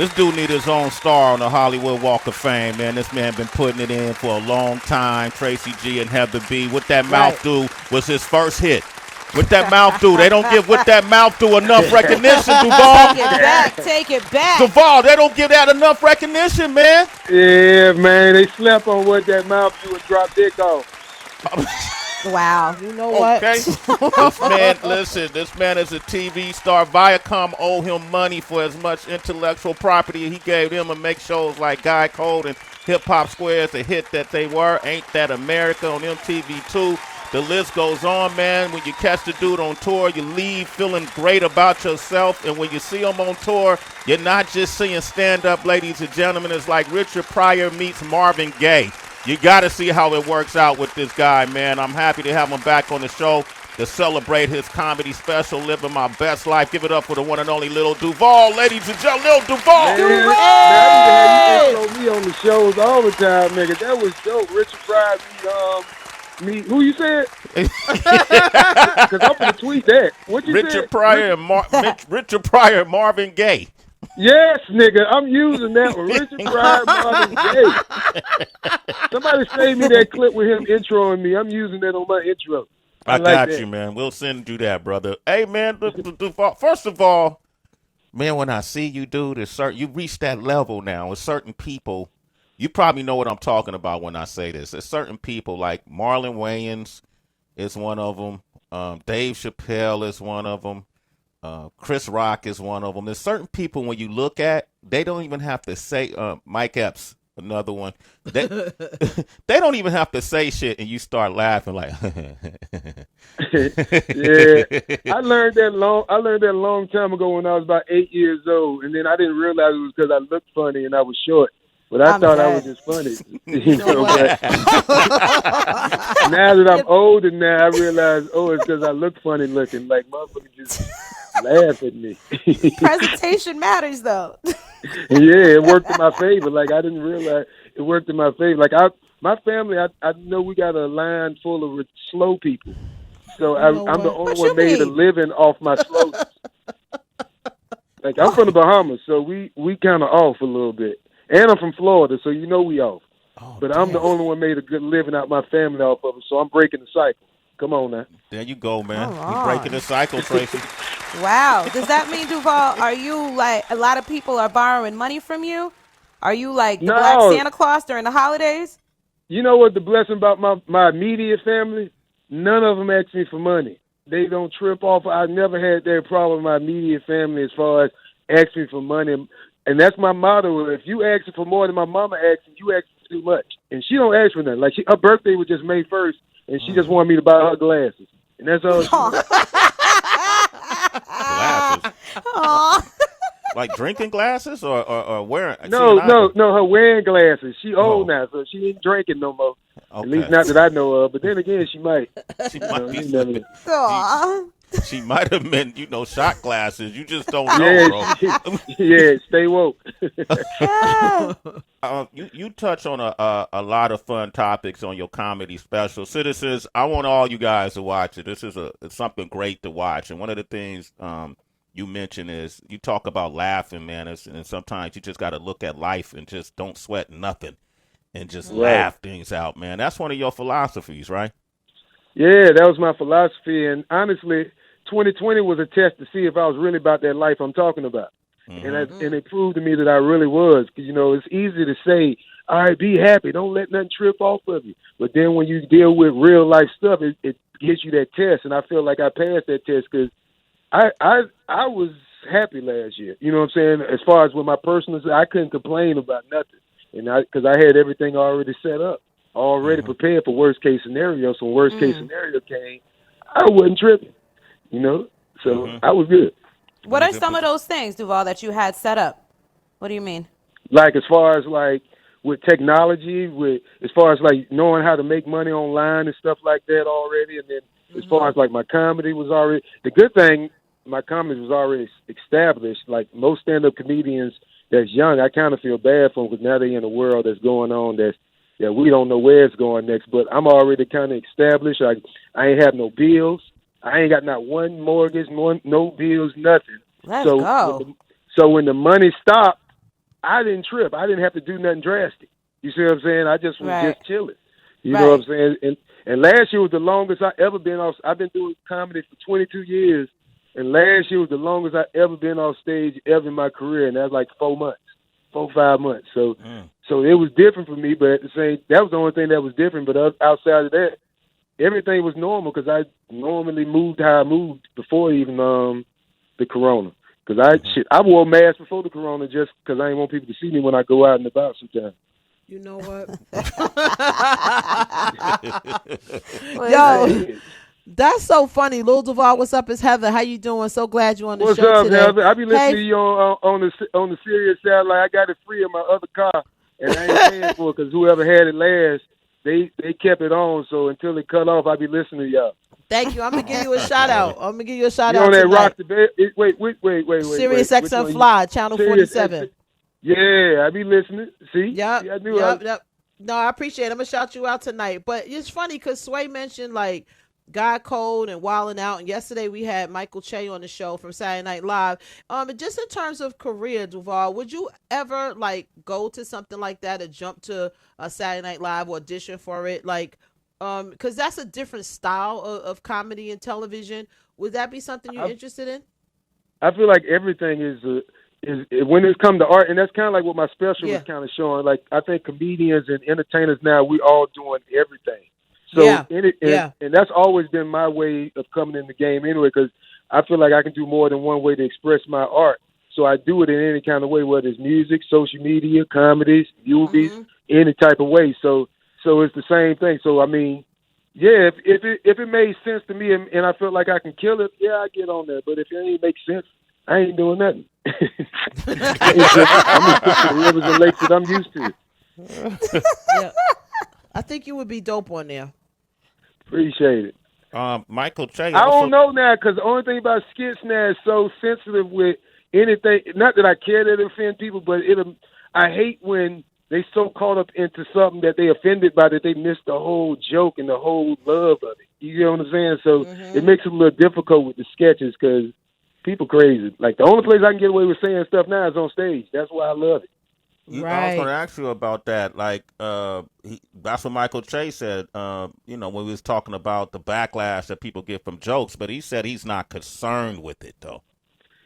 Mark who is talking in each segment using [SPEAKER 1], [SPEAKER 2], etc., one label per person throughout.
[SPEAKER 1] This dude need his own star on the Hollywood Walk of Fame, man. This man been putting it in for a long time. Tracy G and Heather B. What That Mouth Do was his first hit. What That Mouth Do. They don't give What That Mouth Do enough recognition, Duval.
[SPEAKER 2] Take it back.
[SPEAKER 1] Duval, they don't give that enough recognition, man.
[SPEAKER 3] Yeah, man. They slept on What That Mouth Do and dropped dick off.
[SPEAKER 2] Wow.
[SPEAKER 4] You know what?
[SPEAKER 1] Okay. This man, listen, this man is a TV star. Viacom owe him money for as much intellectual property he gave them to make shows like Guy Code and Hip Hop Squares, the hit that they were. Ain't That America on MTV2. The list goes on, man. When you catch the dude on tour, you leave feeling great about yourself. And when you see him on tour, you're not just seeing stand-up, ladies and gentlemen. It's like Richard Pryor meets Marvin Gaye. You got to see how it works out with this guy, man. I'm happy to have him back on the show to celebrate his comedy special, Living My Best Life. Give it up for the one and only Lil Duval, ladies and gentlemen. Lil Duval.
[SPEAKER 3] Man, I used to have you intro me on the shows all the time, nigga. That was dope. Richard Pryor, me. Who you said? Because I'm going to tweet that. What you
[SPEAKER 1] Richard
[SPEAKER 3] said?
[SPEAKER 1] Pryor and Richard Pryor and Marvin Gaye.
[SPEAKER 3] Yes, nigga, I'm using that one. Richard Pryor, Marvin Gaye. Somebody save me that clip with him introing me. I'm using that on my intro.
[SPEAKER 1] I
[SPEAKER 3] like
[SPEAKER 1] got
[SPEAKER 3] that.
[SPEAKER 1] you, man. We'll send you that, brother. Hey, man, first of all, man, when I see you, dude, you reach that level now with certain people. You probably know what I'm talking about when I say this. There's certain people like Marlon Wayans is one of them. Dave Chappelle is one of them. Chris Rock is one of them. There's certain people when you look at, they don't even have to say, Mike Epps, another one. They don't even have to say shit and you start laughing like.
[SPEAKER 3] Yeah, I learned that a long time ago when I was about 8 years old, and then I didn't realize it was because I looked funny and I was short. But I thought I was just funny. You know, but now that I'm older now, I realize, it's because I look funny looking. Like, motherfuckers just laugh at me.
[SPEAKER 2] Presentation matters, though.
[SPEAKER 3] Yeah, it worked in my favor. Like, I didn't realize it worked in my favor. Like, my family, I know we got a line full of slow people. So I'm the only one made a living off my slowness. Like, I'm from the Bahamas, so we kind of off a little bit. And I'm from Florida, so you know we off. But I'm the only one made a good living out my family off of it, so I'm breaking the cycle. Come on now.
[SPEAKER 1] There you go, man. You breaking the cycle, Tracy.
[SPEAKER 2] Wow. Does that mean, Duval, are you like a lot of people are borrowing money from you? Are you like the Black Santa Claus during the holidays?
[SPEAKER 3] You know what the blessing about my immediate family? None of them ask me for money. They don't trip off. I never had that problem with my immediate family as far as asking for money. And that's my motto. If you ask for more than my mama asks, you ask for too much. And she don't ask for nothing. Like, her birthday was just May 1st, and she just wanted me to buy her glasses. And that's all she wanted.
[SPEAKER 1] Glasses? Like drinking glasses or wearing?
[SPEAKER 3] No, her wearing glasses. She old now, so she ain't drinking no more. Okay. At least not that I know of. But then again, she might.
[SPEAKER 1] She might be. She might have meant, shot glasses. You just don't know, bro.
[SPEAKER 3] Yeah, stay woke.
[SPEAKER 1] You touch on a lot of fun topics on your comedy special. Citizens, I want all you guys to watch it. This is it's something great to watch. And one of the things you mentioned is you talk about laughing, man. And sometimes you just got to look at life and just don't sweat nothing and just laugh things out, man. That's one of your philosophies, right?
[SPEAKER 3] Yeah, that was my philosophy. And honestly, 2020 was a test to see if I was really about that life I'm talking about. Mm-hmm. And it proved to me that I really was. Because, it's easy to say, all right, be happy. Don't let nothing trip off of you. But then when you deal with real life stuff, it gives you that test. And I feel like I passed that test because I was happy last year. You know what I'm saying? As far as with my personal, I couldn't complain about nothing. And because I had everything already set up, already prepared for worst case scenario. So when worst case scenario came, I wasn't tripping. So I was good.
[SPEAKER 2] What are some of those things, Duval, that you had set up? What do you mean?
[SPEAKER 3] Like as far as like with technology, as far as like knowing how to make money online and stuff like that already, and then as far as like my comedy was already, the good thing, my comedy was already established. Like most stand-up comedians that's young, I kind of feel bad for them because now they're in a world that's going on that we don't know where it's going next. But I'm already kind of established. I ain't have no bills. I ain't got not one mortgage, no bills, nothing.
[SPEAKER 2] Let's go.
[SPEAKER 3] So when the money stopped, I didn't trip. I didn't have to do nothing drastic. You see what I'm saying? I just was just chilling. You know what I'm saying? And last year was the longest I ever been off. I've been doing comedy for 22 years, and last year was the longest I ever been off stage ever in my career, and that was like 4 months, 5 months. So it was different for me, but at the same, that was the only thing that was different. But outside of that, everything was normal because I normally moved how I moved before even the corona. Because I wore a mask before the corona just because I didn't want people to see me when I go out and about sometimes.
[SPEAKER 4] You know what?
[SPEAKER 2] Yo,
[SPEAKER 4] that's so funny. Lil Duval, what's up? It's Heather. How you doing? So glad you're on the show
[SPEAKER 3] up,
[SPEAKER 4] today.
[SPEAKER 3] Heather? I be listening to you on the Sirius satellite. I got it free in my other car, and I ain't paying for it because whoever had it last, they kept it on. So until it cut off, I be listening to y'all.
[SPEAKER 4] Thank you. I'm gonna give you a shout out. I'm gonna give you a shout
[SPEAKER 3] you
[SPEAKER 4] out.
[SPEAKER 3] On that
[SPEAKER 4] tonight.
[SPEAKER 3] rock the bed. Wait.
[SPEAKER 4] Sirius XM Fly, channel 47.
[SPEAKER 3] Yeah, I be listening. See?
[SPEAKER 4] Yep.
[SPEAKER 3] See, I knew
[SPEAKER 4] Yep. No, I appreciate it. I'm going to shout you out tonight. But it's funny because Sway mentioned like God Code and Wildin' Out. And yesterday we had Michael Che on the show from Saturday Night Live. Just in terms of career, Duval, would you ever like go to something like that or jump to a Saturday Night Live or audition for it? Like, because that's a different style of comedy and television. Would that be something you're interested in?
[SPEAKER 3] I feel like everything is when it comes to art, and that's kind of like what my special was kind of showing. Like I think comedians and entertainers now, we all doing everything. So and that's always been my way of coming in the game anyway, because I feel like I can do more than one way to express my art. So I do it in any kind of way, whether it's music, social media, comedies, movies, any type of way. So it's the same thing. So I mean, yeah, if it made sense to me and I felt like I can kill it, yeah, I get on there. But if it ain't make sense, I ain't doing nothing. I'm just putting the rivers and lakes that I'm used to.
[SPEAKER 4] Yeah. I think you would be dope on there.
[SPEAKER 3] Appreciate it.
[SPEAKER 1] Michael Che.
[SPEAKER 3] I don't know now because the only thing about skits now is so sensitive with anything. Not that I care that it offend people, but I hate when they so caught up into something that they offended by that they missed the whole joke and the whole love of it. You know what I'm saying? So it makes it a little difficult with the sketches because people crazy. Like the only place I can get away with saying stuff now is on stage. That's why I love it.
[SPEAKER 1] I was going to ask you about that. Like, that's what Michael Che said. When we was talking about the backlash that people get from jokes, but he said he's not concerned with it though.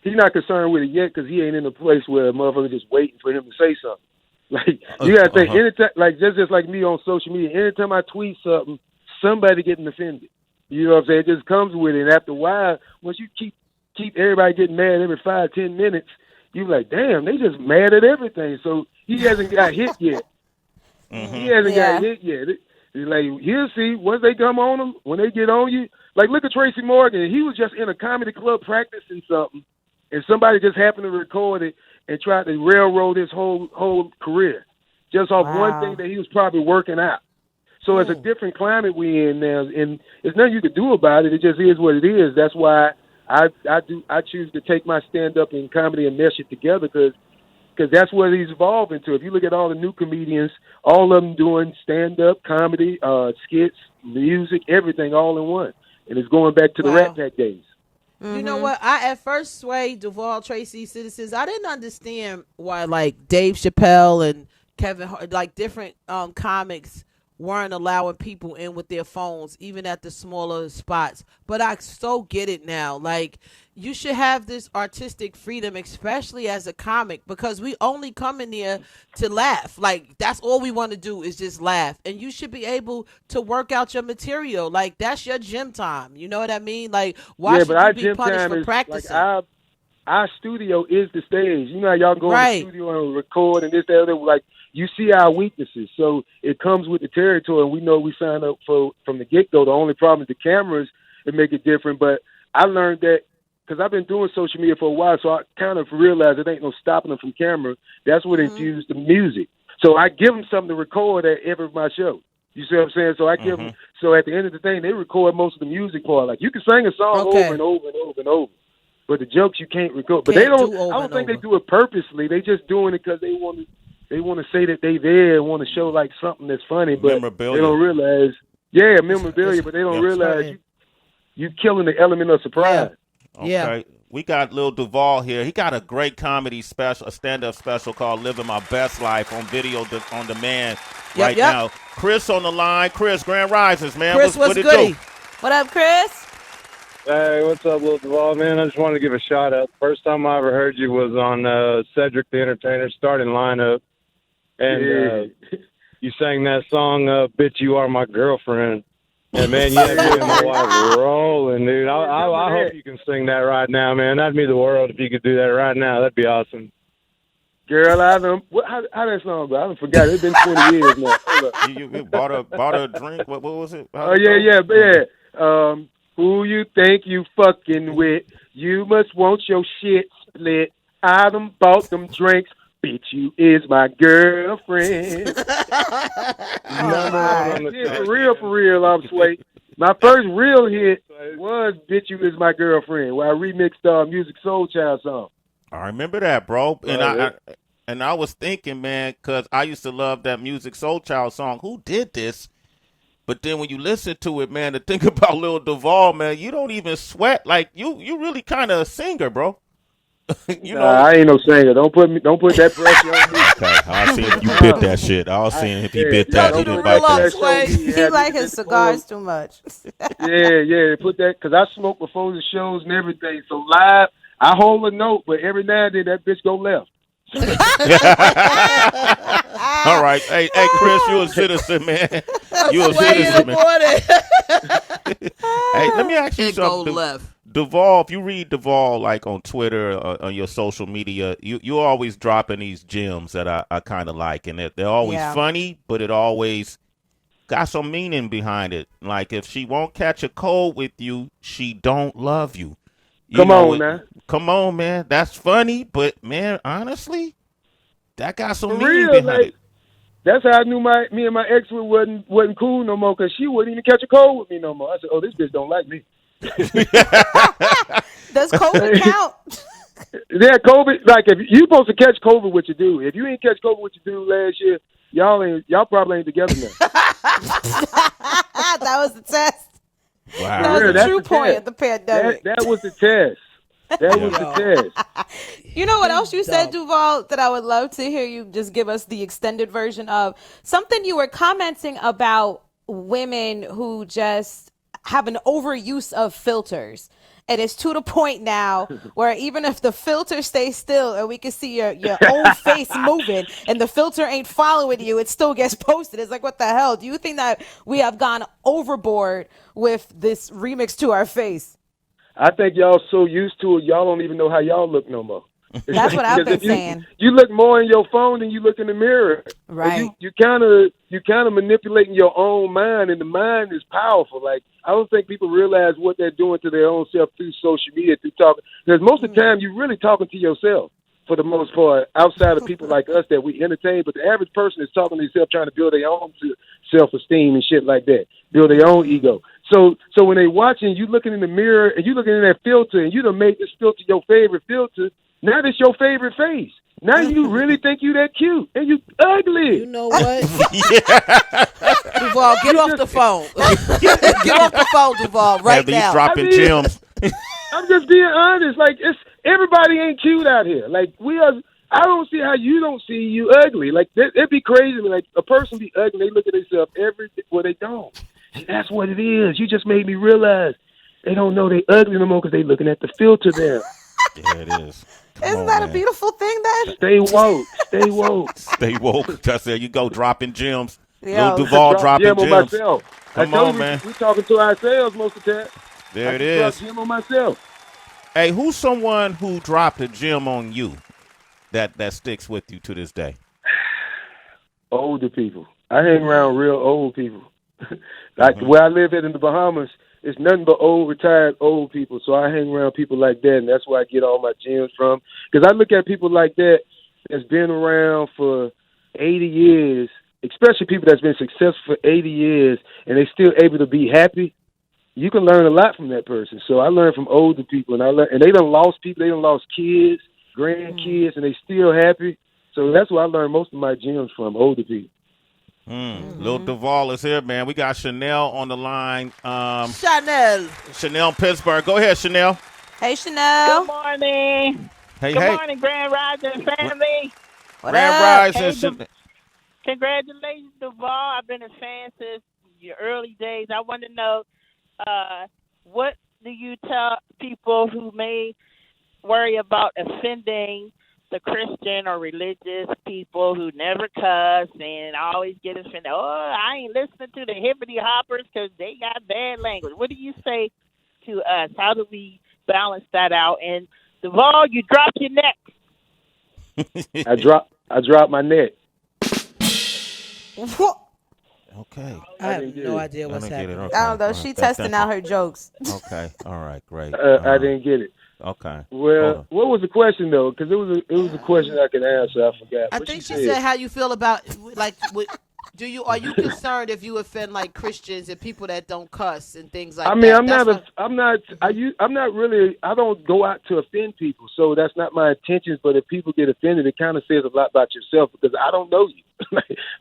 [SPEAKER 3] He's not concerned with it yet because he ain't in a place where a motherfucker just waiting for him to say something. Like you gotta think, anytime, like just like me on social media, anytime I tweet something, somebody getting offended. You know what I'm saying? It just comes with it. And after a while, once you keep everybody getting mad every 5-10 minutes, you're like, damn, they just mad at everything. So he hasn't got hit yet. He hasn't got hit yet. It's like, he'll see, once they come on him, when they get on you, like look at Tracy Morgan. He was just in a comedy club practicing something, and somebody just happened to record it and tried to railroad his whole career just off one thing that he was probably working out. So it's a different climate we in now, and there's nothing you can do about it. It just is what it is. That's why I choose to take my stand-up in comedy and mesh it together because that's what he's evolving to. If you look at all the new comedians, all of them doing stand-up, comedy, skits, music, everything all in one. And it's going back to the Rat Pack days.
[SPEAKER 4] You know what? I at first, Sway, Duval, Tracy, Citizens, I didn't understand why like Dave Chappelle and Kevin Hart, like different comics weren't allowing people in with their phones, even at the smaller spots. But I so get it now. Like, you should have this artistic freedom, especially as a comic, because we only come in here to laugh. Like, that's all we want to do is just laugh. And you should be able to work out your material. Like, that's your gym time. You know what I mean? Like, why should you be punished for practicing?
[SPEAKER 3] Like our studio is the stage. You know how y'all go in the studio and record and this, that, other. Like, you see our weaknesses. So it comes with the territory, and we know we signed up for from the get-go. The only problem is the cameras that make it different. But I learned that because I've been doing social media for a while, so I kind of realized it ain't no stopping them from camera. That's what infused the music. So I give them something to record at every of my show. You see what I'm saying? So I give them, so at the end of the thing, they record most of the music part. Like, you can sing a song over and over and over and over, but the jokes you can't record. But I don't think they do it purposely. They just doing it because they want to say that they there and want to show like something that's funny, but they don't realize. Yeah, memorabilia, but they don't realize you killing the element of surprise.
[SPEAKER 4] Yeah.
[SPEAKER 1] We got Lil Duval here. He got a great comedy special, a stand-up special called Living My Best Life on video on demand right now. Chris on the line. Chris, Grand Rises, man.
[SPEAKER 4] Chris, what's goody?
[SPEAKER 2] What up, Chris?
[SPEAKER 5] Hey, what's up, Lil Duval, man? I just wanted to give a shout-out. First time I ever heard you was on Cedric the Entertainer's starting lineup. And you sang that song, Bitch, You Are My Girlfriend. And, man, you had me and my wife rolling, dude. I hope you can sing that right now, man. That'd mean the world if you could do that right now. That'd be awesome.
[SPEAKER 3] Girl, how that song go? I forgot. It's been 20 years now.
[SPEAKER 1] You bought a drink? What was it?
[SPEAKER 3] Yeah. Who you think you fucking with? You must want your shit split. I done bought them drinks. Bitch, you is my girlfriend. For real, I'm Sway. My first real hit was Bitch, You Is My Girlfriend, where I remixed Music Soul Child song.
[SPEAKER 1] I remember that, bro. And I was thinking, man, because I used to love that Music Soul Child song. Who did this? But then when you listen to it, man, to think about Lil Duval, man, you don't even sweat. Like, you really kind of a singer, bro.
[SPEAKER 3] I ain't no singer. Don't put that pressure on me.
[SPEAKER 1] Okay, I'll see if you bit that shit. I'll see if he bit that. He didn't bite that.
[SPEAKER 2] He like his cigars too much.
[SPEAKER 3] Yeah. Put that, because I smoke before the shows and everything. So live, I hold a note, but every now and then that bitch go left.
[SPEAKER 1] All right. Hey, Chris, you a citizen, man. You a citizen, man. Hey, let me ask you something. Duval, if you read Duval like on Twitter or on your social media, you always dropping these gems that I kind of like, and they're always funny, but it always got some meaning behind it. Like, if she won't catch a cold with you, she don't love you. Come on, man. That's funny, but man, honestly, that got some meaning behind it.
[SPEAKER 3] That's how I knew me and my ex wasn't cool no more, because she wouldn't even catch a cold with me no more. I said, oh, this bitch don't like me.
[SPEAKER 2] Does COVID count?
[SPEAKER 3] Yeah, COVID. Like, if you supposed to catch COVID, what you do? If you ain't catch COVID, what you do last year? Y'all probably ain't together now.
[SPEAKER 2] That was the test.
[SPEAKER 1] Wow,
[SPEAKER 2] that was the true point of the pandemic.
[SPEAKER 3] That was the test. That was the test.
[SPEAKER 2] You know what else you said, Duval, that I would love to hear you just give us the extended version of? Something you were commenting about women who just have an overuse of filters. And it's to the point now where even if the filter stays still and we can see your own face moving and the filter ain't following you, it still gets posted. It's like, what the hell? Do you think that we have gone overboard with this remix to our face?
[SPEAKER 3] I think y'all so used to it, y'all don't even know how y'all look no more.
[SPEAKER 2] That's what I've been saying.
[SPEAKER 3] You look more in your phone than you look in the mirror.
[SPEAKER 2] Right.
[SPEAKER 3] You kind of manipulating your own mind, and the mind is powerful. Like, I don't think people realize what they're doing to their own self through social media, through talking. Because most of the time, you're really talking to yourself for the most part, outside of people like us that we entertain. But the average person is talking to themselves, trying to build their own self-esteem and shit like that, build their own ego. So when they watching, you looking in the mirror and you looking in that filter, and you done made this filter your favorite filter. Now that's your favorite face. Now you really think you that cute, and you ugly.
[SPEAKER 4] You know what? Duval, get off the phone. Get off the phone, Duval, right now.
[SPEAKER 1] He's dropping gems.
[SPEAKER 3] I'm just being honest. Like, everybody ain't cute out here. Like, we are. I don't see how you don't see you ugly. Like, it'd be crazy. Like, a person be ugly, they look at themselves they don't. And that's what it is. You just made me realize they don't know they ugly no more because they looking at the filter there.
[SPEAKER 1] Yeah, it is.
[SPEAKER 2] Isn't that a beautiful thing, then?
[SPEAKER 3] Stay woke. Stay woke.
[SPEAKER 1] Stay woke. Just there you go, dropping gems.
[SPEAKER 2] Yo.
[SPEAKER 1] Lil Duval dropping gems.
[SPEAKER 3] Myself.
[SPEAKER 1] Come on, man.
[SPEAKER 3] We talking to ourselves most of the time.
[SPEAKER 1] There it is.
[SPEAKER 3] Gem on myself.
[SPEAKER 1] Hey, who's someone who dropped a gem on you that sticks with you to this day?
[SPEAKER 3] Older people. I hang around real old people. Like where I live in the Bahamas, it's nothing but retired old people. So I hang around people like that, and that's where I get all my gems from. Because I look at people like that that's been around for 80 years, especially people that's been successful for 80 years, and they still able to be happy. You can learn a lot from that person. So I learn from older people, and they done lost people. They done lost kids, grandkids, and they still happy. So that's where I learn most of my gems from, older people.
[SPEAKER 1] Lil Duval is here, man. We got Chanel on the line.
[SPEAKER 4] Chanel
[SPEAKER 1] in Pittsburgh. Go ahead, Chanel.
[SPEAKER 2] Hey, Chanel.
[SPEAKER 6] Good morning.
[SPEAKER 1] Hey,
[SPEAKER 6] Good
[SPEAKER 1] hey.
[SPEAKER 6] morning, Grand Rising family.
[SPEAKER 2] What
[SPEAKER 1] Grand
[SPEAKER 2] up?
[SPEAKER 1] Rising.
[SPEAKER 6] Hey, congratulations, Duval. I've been a fan since your early days. I want to know, what do you tell people who may worry about offending the Christian or religious people who never cuss and always get offended? Oh, I ain't listening to the hippity hoppers because they got bad language. What do you say to us? How do we balance that out? And Duval, you dropped your neck.
[SPEAKER 3] I dropped my neck.
[SPEAKER 1] Okay.
[SPEAKER 4] I have no idea what's happening.
[SPEAKER 1] Okay.
[SPEAKER 2] I don't know. She testing out her jokes.
[SPEAKER 1] Okay. All right. Great.
[SPEAKER 3] I didn't get it.
[SPEAKER 1] Okay.
[SPEAKER 3] Well, what was the question though? Because it was a question I could answer. I forgot.
[SPEAKER 4] I think she said how you feel about like are you concerned if you offend like Christians and people that don't cuss and things like that?
[SPEAKER 3] I mean, I'm not really. I don't go out to offend people, so that's not my intentions. But if people get offended, it kind of says a lot about yourself because I don't know you.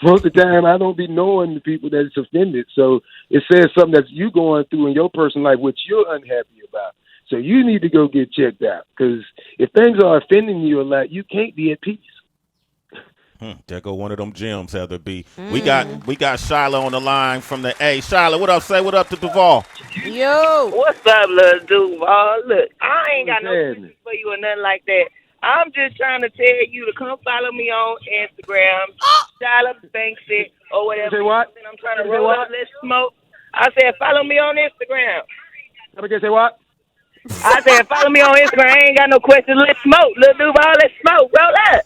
[SPEAKER 3] Most of the time, I don't be knowing the people that's offended. So it says something that you going through in your personal life, which you're unhappy about. So you need to go get checked out because if things are offending you a lot, you can't be at peace.
[SPEAKER 1] There go one of them gems, Heather B. We got Shiloh on the line from the A. Shiloh, what up? Say what up to Duval.
[SPEAKER 2] Yo.
[SPEAKER 6] What's up, Lil Duval? Look, I ain't got no questions for you or nothing like that. I'm just trying to tell you to come follow me on Instagram, Shiloh Banksy, or whatever.
[SPEAKER 3] Say what?
[SPEAKER 6] I'm trying to roll up, let's smoke. I said, follow me on Instagram.
[SPEAKER 3] Okay, say what?
[SPEAKER 6] I said, follow me on Instagram. I ain't got no questions. Let's smoke. Lil Duval, let's smoke. Roll up.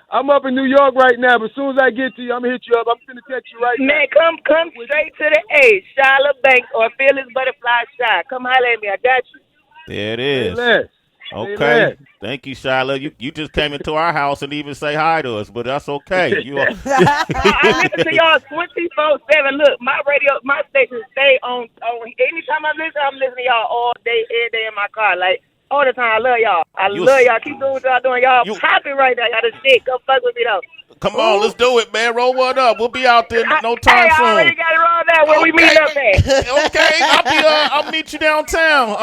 [SPEAKER 3] I'm up in New York right now, but as soon as I get to you, I'm going to hit you up. I'm going to text you right now.
[SPEAKER 6] Man, come straight to the A. Shiloh Banks or Phyllis Butterfly Shy. Come holler at me. I got you.
[SPEAKER 1] There it is.
[SPEAKER 3] Amen.
[SPEAKER 1] Okay.
[SPEAKER 3] Amen.
[SPEAKER 1] Thank you, Shiloh. You just came into our house and even say hi to us, but that's okay.
[SPEAKER 6] I listen to y'all 24/7. Look, my station stay on. Anytime I'm listening to y'all all day, every day in my car. Like, all the time. I love y'all. I love y'all. Keep doing what y'all doing. Y'all popping right now. Y'all the shit. Come fuck with me, though.
[SPEAKER 1] Come on, let's do it, man. Roll one up. We'll be out there no time soon.
[SPEAKER 6] I already got it rolled out. Where we meet up at?
[SPEAKER 1] Okay. I'll meet you downtown.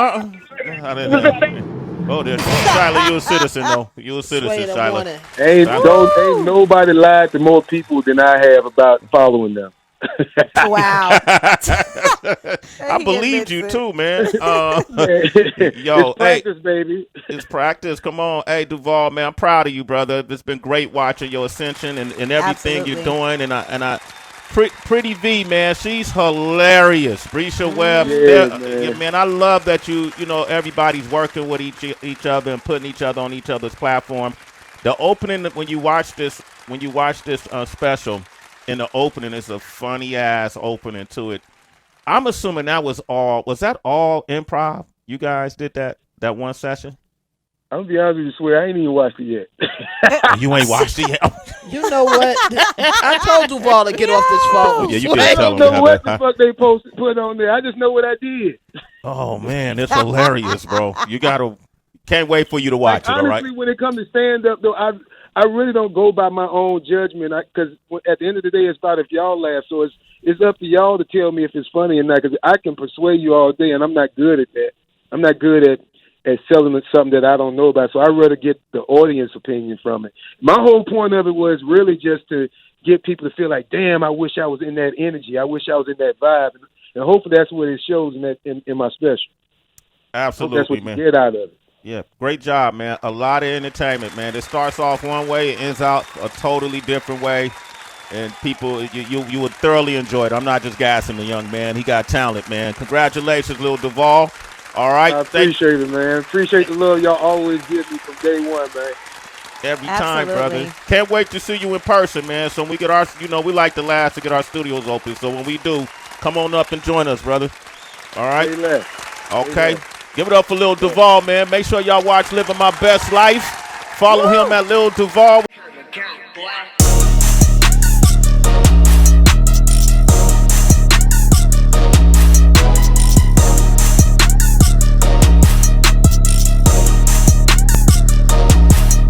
[SPEAKER 1] Oh, there's Shiloh. You a citizen, though. You a citizen, Shiloh.
[SPEAKER 3] Ain't nobody lied to more people than I have about following them.
[SPEAKER 2] Wow.
[SPEAKER 1] I believed you too, man.
[SPEAKER 3] It's practice, baby.
[SPEAKER 1] It's practice. Come on. Hey, Duval, man, I'm proud of you, brother. It's been great watching your ascension and everything you're doing. And I Pretty V, man, she's hilarious. Brisha Webb, man, I love that you know, everybody's working with each other and putting each other on each other's platform. The opening, when you watch this special, in the opening, it's a funny ass opening to it. I'm assuming was that all improv? You guys did that one session?
[SPEAKER 3] I'm going to be honest with you, Sway, I ain't even watched it yet.
[SPEAKER 1] You ain't watched it yet?
[SPEAKER 4] You know what? I told Duval to get off this phone.
[SPEAKER 1] Yeah, you did tell him.
[SPEAKER 3] I don't know what the fuck they put on there. I just know what I did.
[SPEAKER 1] Oh, man, it's hilarious, bro. Can't wait for you to watch it, all right?
[SPEAKER 3] Honestly, when it comes to stand-up, though, I really don't go by my own judgment because at the end of the day, it's about if y'all laugh. So it's up to y'all to tell me if it's funny or not because I can persuade you all day, and I'm not good at that. I'm not good at selling something that I don't know about. So I'd rather get the audience opinion from it. My whole point of it was really just to get people to feel like, damn, I wish I was in that energy. I wish I was in that vibe. And hopefully that's what it shows in my special.
[SPEAKER 1] Absolutely,
[SPEAKER 3] that's what
[SPEAKER 1] man.
[SPEAKER 3] You get out of it.
[SPEAKER 1] Yeah, great job, man. A lot of entertainment, man. It starts off one way, it ends out a totally different way. And people, you would thoroughly enjoy it. I'm not just gassing the young man. He got talent, man. Congratulations, Lil Duval. All right.
[SPEAKER 3] I appreciate it, man. Appreciate the love y'all always give me from day one, man.
[SPEAKER 1] Every time, brother. Can't wait to see you in person, man. So when we get we like to last to get our studios open. So when we do, come on up and join us, brother. All right. Okay. Give it up for Lil Duval, man. Make sure y'all watch Living My Best Life. Follow him at Lil Duval.